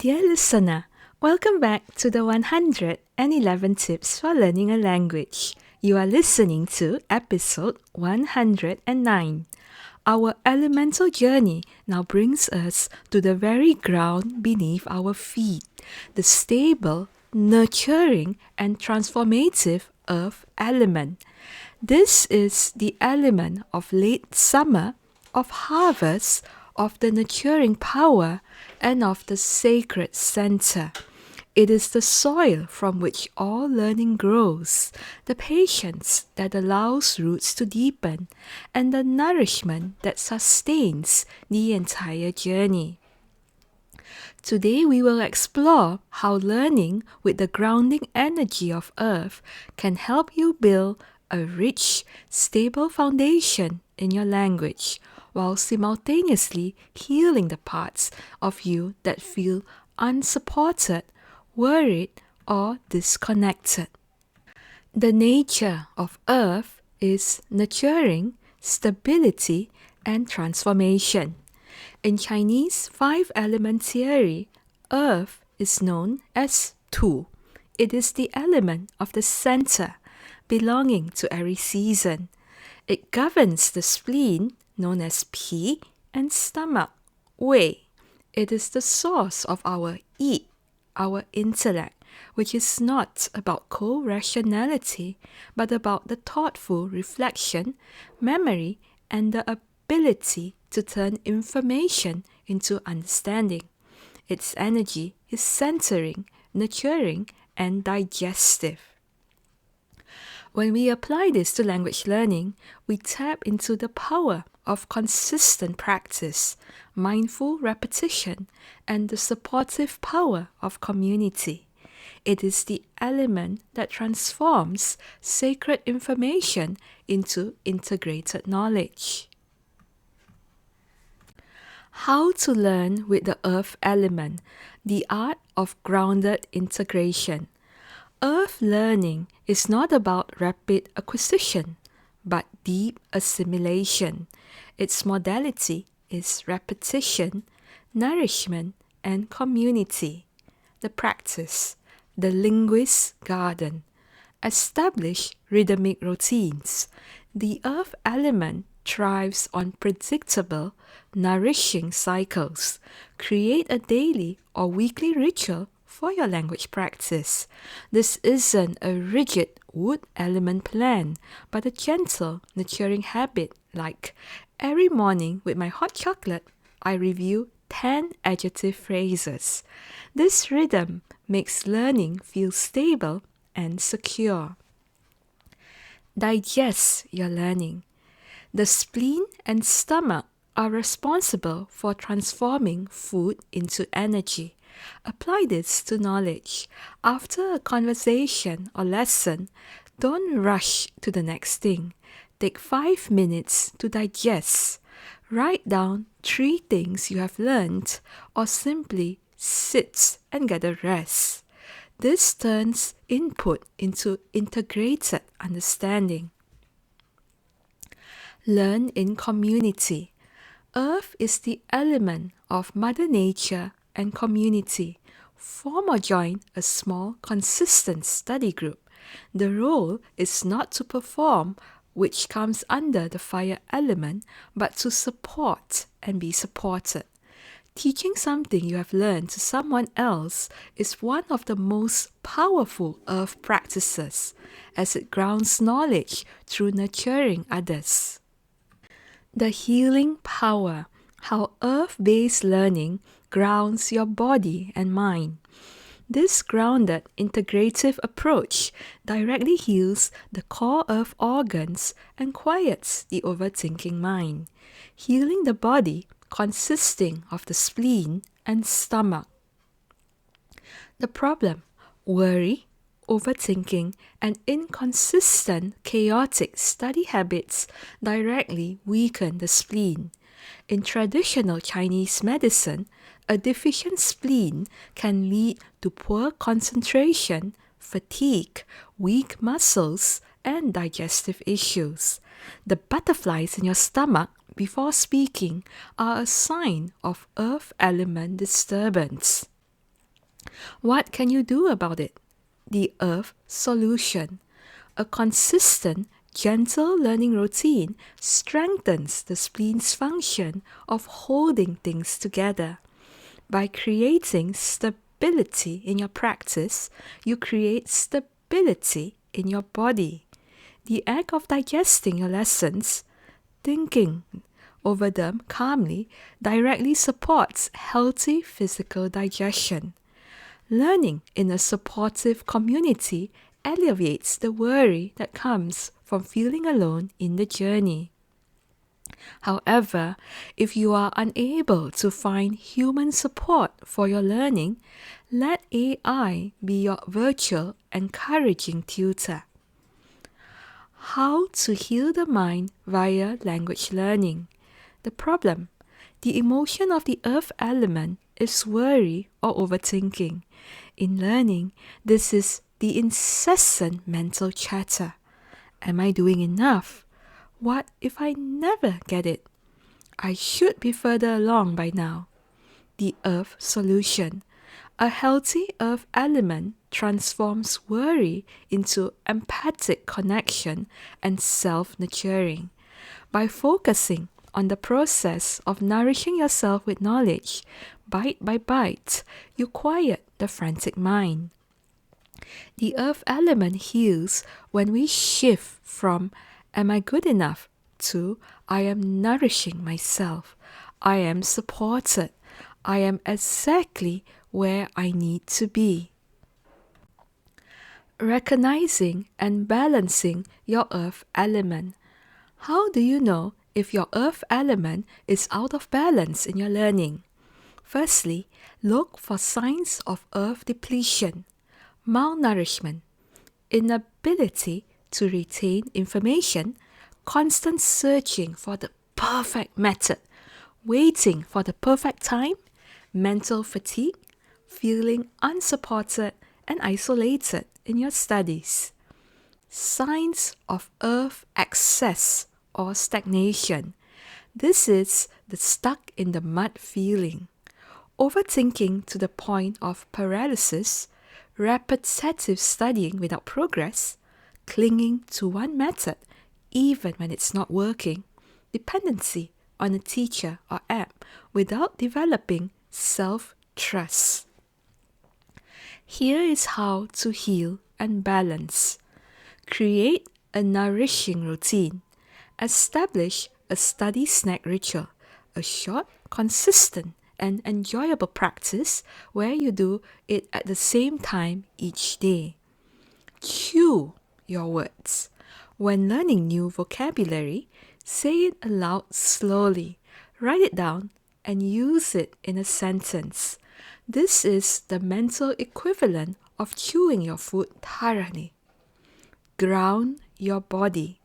Dear listener, welcome back to the 111 Tips for Learning a Language. You are listening to episode 109. Our elemental journey now brings us to the very ground beneath our feet, the stable, nurturing, and transformative earth element. This is the element of late summer, of harvest, of the nurturing power, and of the sacred center. It is the soil from which all learning grows, the patience that allows roots to deepen, and the nourishment that sustains the entire journey. Today we will explore how learning with the grounding energy of Earth can help you build a rich, stable foundation in your language, while simultaneously healing the parts of you that feel unsupported, worried, or disconnected. The nature of Earth is nurturing, stability, and transformation. In Chinese 5-element theory, Earth is known as Tu. It is the element of the center, belonging to every season. It governs the spleen, known as Pi, and stomach, Wei. It is the source of our Yi, our intellect, which is not about co-rationality, but about the thoughtful reflection, memory, and the ability to turn information into understanding. Its energy is centering, nurturing, and digestive. When we apply this to language learning, we tap into the power of consistent practice, mindful repetition, and the supportive power of community. It is the element that transforms sacred information into integrated knowledge. How to learn with the earth element, the art of grounded integration. Earth learning is not about rapid acquisition, but deep assimilation. Its modality is repetition, nourishment, and community. The practice, the linguist's garden. Establish rhythmic routines. The earth element thrives on predictable, nourishing cycles. Create a daily or weekly ritual for your language practice. This isn't a rigid wood element plan, but a gentle, nurturing habit like every morning with my hot chocolate, I review 10 adjective phrases. This rhythm makes learning feel stable and secure. Digest your learning. The spleen and stomach are responsible for transforming food into energy. Apply this to knowledge. After a conversation or lesson, don't rush to the next thing. Take 5 minutes to digest. Write down 3 things you have learned, or simply sit and get a rest. This turns input into integrated understanding. Learn in community. Earth is the element of Mother Nature and community. Form or join a small, consistent study group. The role is not to perform, which comes under the fire element, but to support and be supported. Teaching something you have learned to someone else is one of the most powerful earth practices, as it grounds knowledge through nurturing others. The healing power, how earth-based learning grounds your body and mind. This grounded, integrative approach directly heals the core earth organs and quiets the overthinking mind, healing the body consisting of the spleen and stomach. The problem, worry, overthinking, and inconsistent, chaotic study habits directly weaken the spleen. In traditional Chinese medicine, a deficient spleen can lead to poor concentration, fatigue, weak muscles, and digestive issues. The butterflies in your stomach before speaking are a sign of earth element disturbance. What can you do about it? The Earth solution. A consistent, gentle learning routine strengthens the spleen's function of holding things together. By creating stability in your practice, you create stability in your body. The act of digesting your lessons, thinking over them calmly, directly supports healthy physical digestion. Learning in a supportive community alleviates the worry that comes from feeling alone in the journey. However, if you are unable to find human support for your learning, let AI be your virtual encouraging tutor. How to heal the mind via language learning. The problem: the emotion of the earth element is worry or overthinking. In learning, this is the incessant mental chatter. Am I doing enough? What if I never get it? I should be further along by now. The earth solution. A healthy earth element transforms worry into empathic connection and self-nurturing. By focusing on the process of nourishing yourself with knowledge, bite by bite, you quiet the frantic mind. The earth element heals when we shift from "Am I good enough?" to "I am nourishing myself. I am supported. I am exactly where I need to be." Recognizing and balancing your earth element. How do you know if your earth element is out of balance in your learning? Firstly, look for signs of earth depletion, malnourishment, inability to retain information, constant searching for the perfect method, waiting for the perfect time, mental fatigue, feeling unsupported and isolated in your studies. Signs of earth excess or stagnation. This is the stuck in the mud feeling. Overthinking to the point of paralysis, repetitive studying without progress, clinging to one method even when it's not working, dependency on a teacher or app without developing self-trust. Here is how to heal and balance. Create a nourishing routine. Establish a study snack ritual, a short, consistent, and enjoyable practice where you do it at the same time each day. Chew your words. When learning new vocabulary, say it aloud slowly, write it down, and use it in a sentence. This is the mental equivalent of chewing your food thoroughly. Ground your body.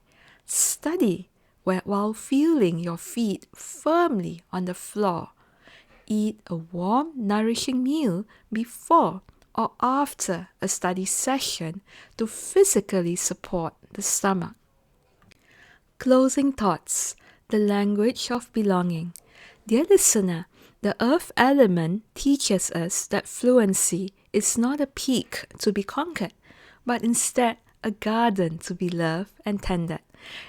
Study while feeling your feet firmly on the floor. Eat a warm, nourishing meal before or after a study session to physically support the stomach. Closing thoughts. The language of belonging. Dear listener, the earth element teaches us that fluency is not a peak to be conquered, but instead a garden to be loved and tended.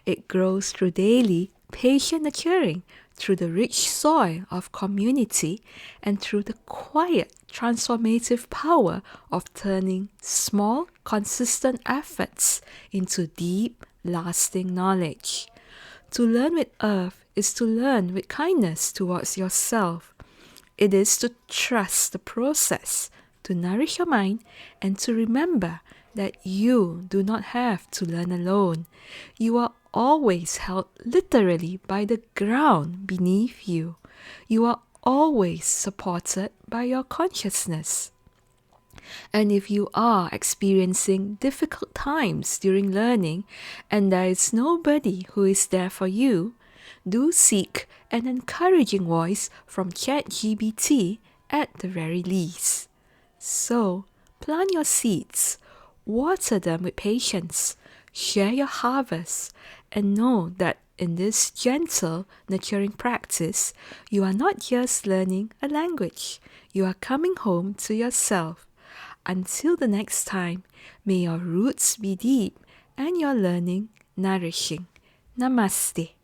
It grows through daily, patient nurturing, through the rich soil of community, and through the quiet, transformative power of turning small, consistent efforts into deep, lasting knowledge. To learn with earth is to learn with kindness towards yourself. It is to trust the process, to nourish your mind, and to remember that you do not have to learn alone. You are always held literally by the ground beneath you. You are always supported by your consciousness. And if you are experiencing difficult times during learning and there is nobody who is there for you, do seek an encouraging voice from ChatGPT at the very least. So, plant your seeds, water them with patience, share your harvest, and know that in this gentle, nurturing practice, you are not just learning a language, you are coming home to yourself. Until the next time, may your roots be deep and your learning nourishing. Namaste.